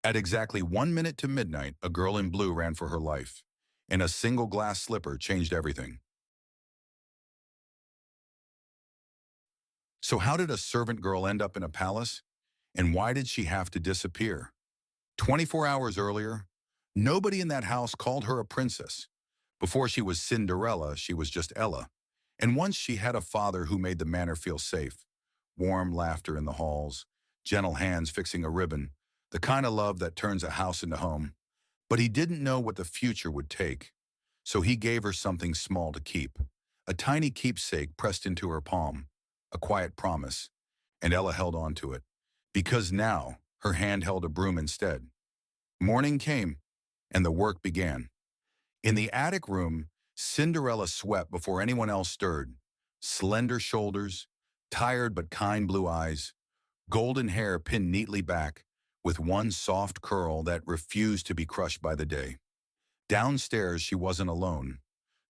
At exactly 1 minute to midnight, a girl in blue ran for her life, and a single glass slipper changed everything. So how did a servant girl end up in a palace? And why did she have to disappear? 24 hours earlier, nobody in that house called her a princess. Before she was Cinderella, she was just Ella. And once she had a father who made the manor feel safe. Warm laughter in the halls, gentle hands fixing a ribbon, the kind of love that turns a house into home. But he didn't know what the future would take. So he gave her something small to keep. A tiny keepsake pressed into her palm. A quiet promise. And Ella held on to it. Because now, her hand held a broom instead. Morning came, and the work began. In the attic room, Cinderella swept before anyone else stirred. Slender shoulders, tired but kind blue eyes, golden hair pinned neatly back, with one soft curl that refused to be crushed by the day. Downstairs, she wasn't alone.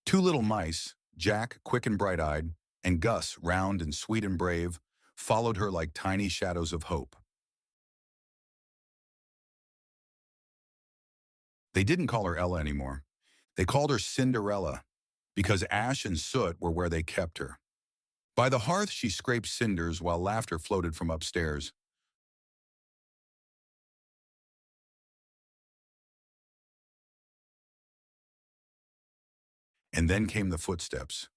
Two little mice, Jack, quick and bright-eyed, and Gus, round and sweet and brave, followed her like tiny shadows of hope. They didn't call her Ella anymore. They called her Cinderella, because ash and soot were where they kept her. By the hearth, she scraped cinders while laughter floated from upstairs. And then came the footsteps.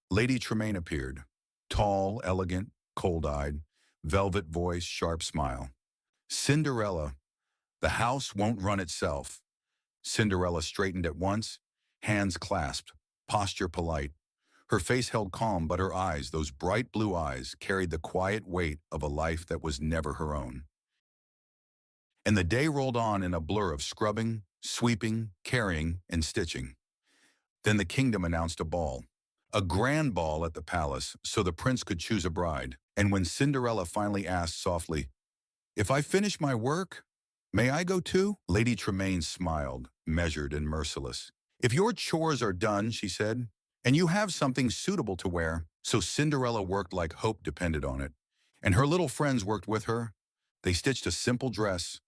Lady Tremaine appeared, tall, elegant, cold-eyed, velvet voice, sharp smile. Cinderella, the house won't run itself. Cinderella straightened at once, hands clasped, posture polite. Her face held calm, but her eyes, those bright blue eyes, carried the quiet weight of a life that was never her own. And the day rolled on in a blur of scrubbing, sweeping, carrying, and stitching. Then the kingdom announced a ball. A grand ball at the palace, so the prince could choose a bride. And when Cinderella finally asked softly, "If I finish my work, may I go too?" Lady Tremaine smiled, measured and merciless. "If your chores are done," she said, "and you have something suitable to wear." So Cinderella worked like hope depended on it. And her little friends worked with her. They stitched a simple dress,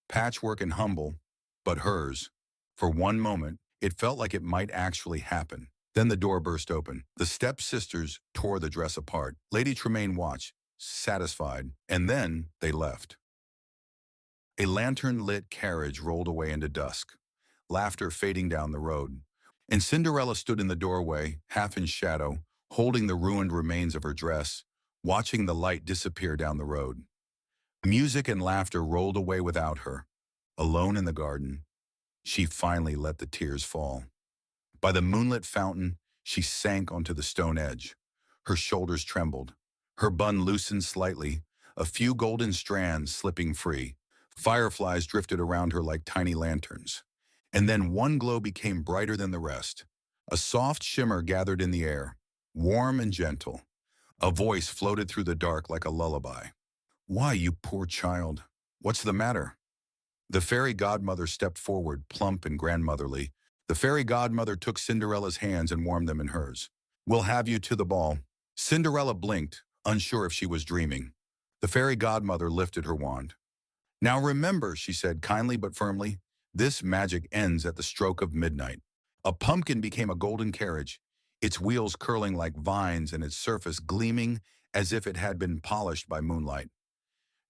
patchwork and humble, but hers. For one moment, it felt like it might actually happen. Then the door burst open. The stepsisters tore the dress apart. Lady Tremaine watched, satisfied, and then they left. A lantern-lit carriage rolled away into dusk, laughter fading down the road. And Cinderella stood in the doorway, half in shadow, holding the ruined remains of her dress, watching the light disappear down the road. Music and laughter rolled away without her. Alone in the garden, she finally let the tears fall. By the moonlit fountain, she sank onto the stone edge. Her shoulders trembled. Her bun loosened slightly, a few golden strands slipping free. Fireflies drifted around her like tiny lanterns. And then one glow became brighter than the rest. A soft shimmer gathered in the air, warm and gentle. A voice floated through the dark like a lullaby. "Why, you poor child? What's the matter?" The fairy godmother stepped forward, plump and grandmotherly. The fairy godmother took Cinderella's hands and warmed them in hers. "We'll have you to the ball." Cinderella blinked, unsure if she was dreaming. The fairy godmother lifted her wand. "Now remember," she said kindly but firmly, "this magic ends at the stroke of midnight." A pumpkin became a golden carriage, its wheels curling like vines and its surface gleaming as if it had been polished by moonlight.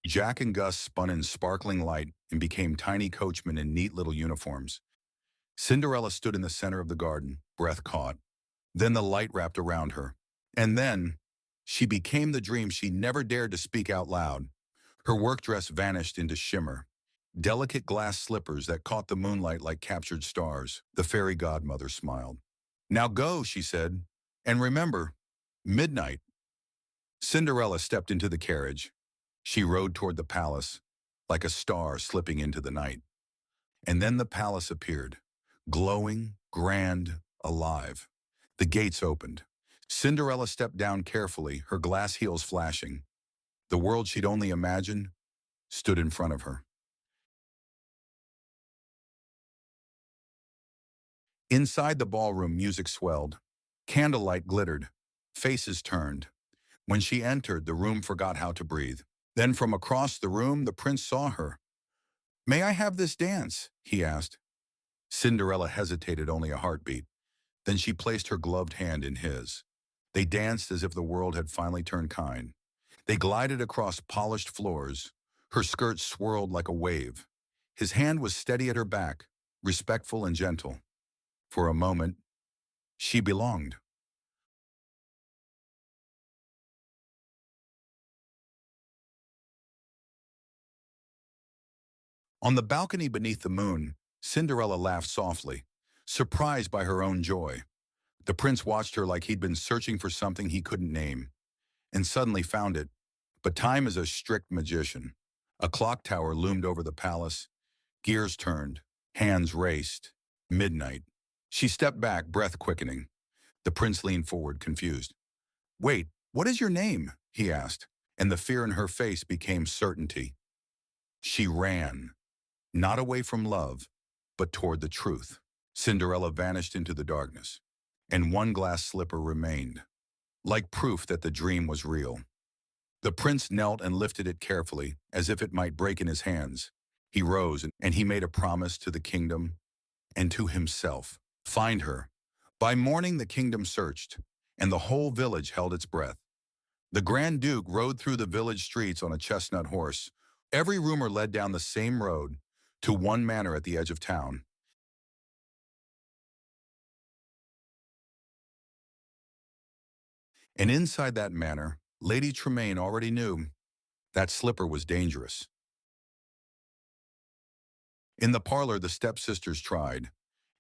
Jack and Gus spun in sparkling light and became tiny coachmen in neat little uniforms. Cinderella stood in the center of the garden, breath caught. Then the light wrapped around her. And then, she became the dream she never dared to speak out loud. Her work dress vanished into shimmer. Delicate glass slippers that caught the moonlight like captured stars. The fairy godmother smiled. "Now go," she said. "And remember, midnight." Cinderella stepped into the carriage. She rode toward the palace, like a star slipping into the night. And then the palace appeared, glowing, grand, alive. The gates opened. Cinderella stepped down carefully, her glass heels flashing. The world she'd only imagined stood in front of her. Inside the ballroom, music swelled. Candlelight glittered. Faces turned. When she entered, the room forgot how to breathe. Then from across the room, the prince saw her. May I have this dance? He asked. Cinderella hesitated only a heartbeat. Then she placed her gloved hand in his. They danced as if the world had finally turned kind. They glided across polished floors. Her skirt swirled like a wave. His hand was steady at her back, respectful and gentle. For a moment, she belonged. On the balcony beneath the moon, Cinderella laughed softly, surprised by her own joy. The prince watched her like he'd been searching for something he couldn't name, and suddenly found it. But time is a strict magician. A clock tower loomed over the palace. Gears turned. Hands raced. Midnight. She stepped back, breath quickening. The prince leaned forward, confused. Wait, what is your name? He asked, and the fear in her face became certainty. She ran, not away from love, but toward the truth. Cinderella vanished into the darkness, and one glass slipper remained, like proof that the dream was real. The prince knelt and lifted it carefully, as if it might break in his hands. He rose, and he made a promise to the kingdom and to himself. Find her. By morning the kingdom searched, and the whole village held its breath. The Grand Duke rode through the village streets on a chestnut horse. Every rumor led down the same road to one manor at the edge of town. And inside that manor, Lady Tremaine already knew that slipper was dangerous. In the parlor, the stepsisters tried.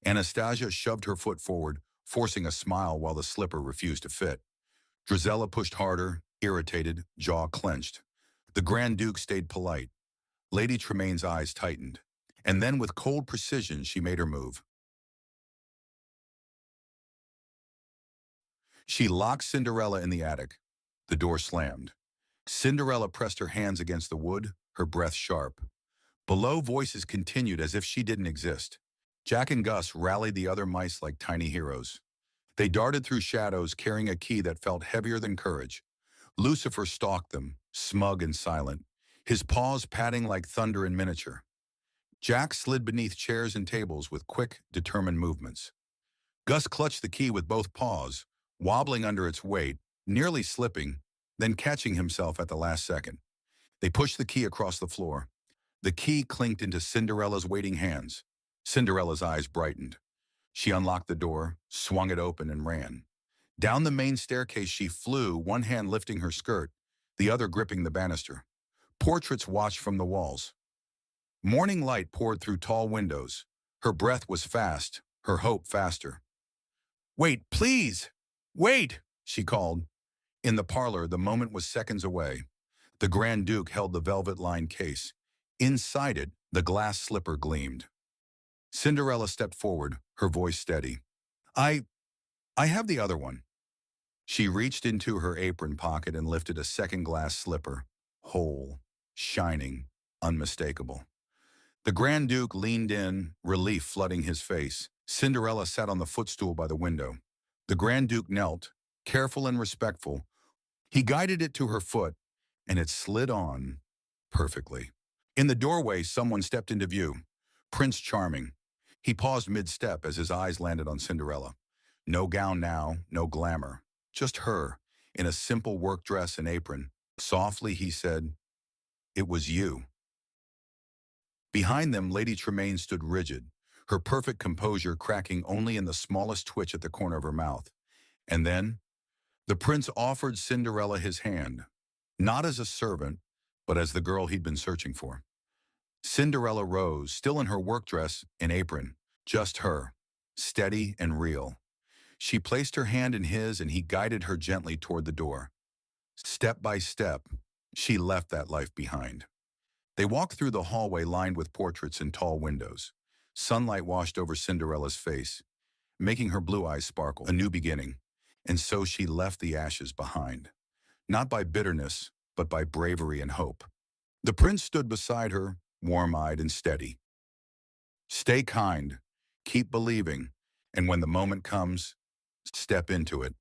Anastasia shoved her foot forward, forcing a smile while the slipper refused to fit. Drizella pushed harder, irritated, jaw clenched. The Grand Duke stayed polite. Lady Tremaine's eyes tightened. And then with cold precision, she made her move. She locked Cinderella in the attic. The door slammed. Cinderella pressed her hands against the wood, her breath sharp. Below, voices continued as if she didn't exist. Jack and Gus rallied the other mice like tiny heroes. They darted through shadows, carrying a key that felt heavier than courage. Lucifer stalked them, smug and silent, his paws patting like thunder in miniature. Jack slid beneath chairs and tables with quick, determined movements. Gus clutched the key with both paws, wobbling under its weight, nearly slipping, then catching himself at the last second. They pushed the key across the floor. The key clinked into Cinderella's waiting hands. Cinderella's eyes brightened. She unlocked the door, swung it open, and ran. Down the main staircase she flew, one hand lifting her skirt, the other gripping the banister. Portraits watched from the walls. Morning light poured through tall windows. Her breath was fast, her hope faster. Wait, please! Wait! She called. In the parlor, the moment was seconds away. The Grand Duke held the velvet-lined case. Inside it, the glass slipper gleamed. Cinderella stepped forward, her voice steady. I have the other one. She reached into her apron pocket and lifted a second glass slipper, whole, shining, unmistakable. The Grand Duke leaned in, relief flooding his face. Cinderella sat on the footstool by the window. The Grand Duke knelt, careful and respectful. He guided it to her foot, and it slid on perfectly. In the doorway, someone stepped into view. Prince Charming. He paused mid-step as his eyes landed on Cinderella. No gown now, no glamour. Just her, in a simple work dress and apron. Softly, he said, "It was you." Behind them, Lady Tremaine stood rigid, her perfect composure cracking only in the smallest twitch at the corner of her mouth. And then, the prince offered Cinderella his hand, not as a servant, but as the girl he'd been searching for. Cinderella rose, still in her work dress and apron, just her, steady and real. She placed her hand in his and he guided her gently toward the door. Step by step, she left that life behind. They walked through the hallway lined with portraits and tall windows. Sunlight washed over Cinderella's face, making her blue eyes sparkle, a new beginning. And so she left the ashes behind, not by bitterness, but by bravery and hope. The prince stood beside her, warm-eyed and steady. Stay kind, keep believing, and when the moment comes, step into it.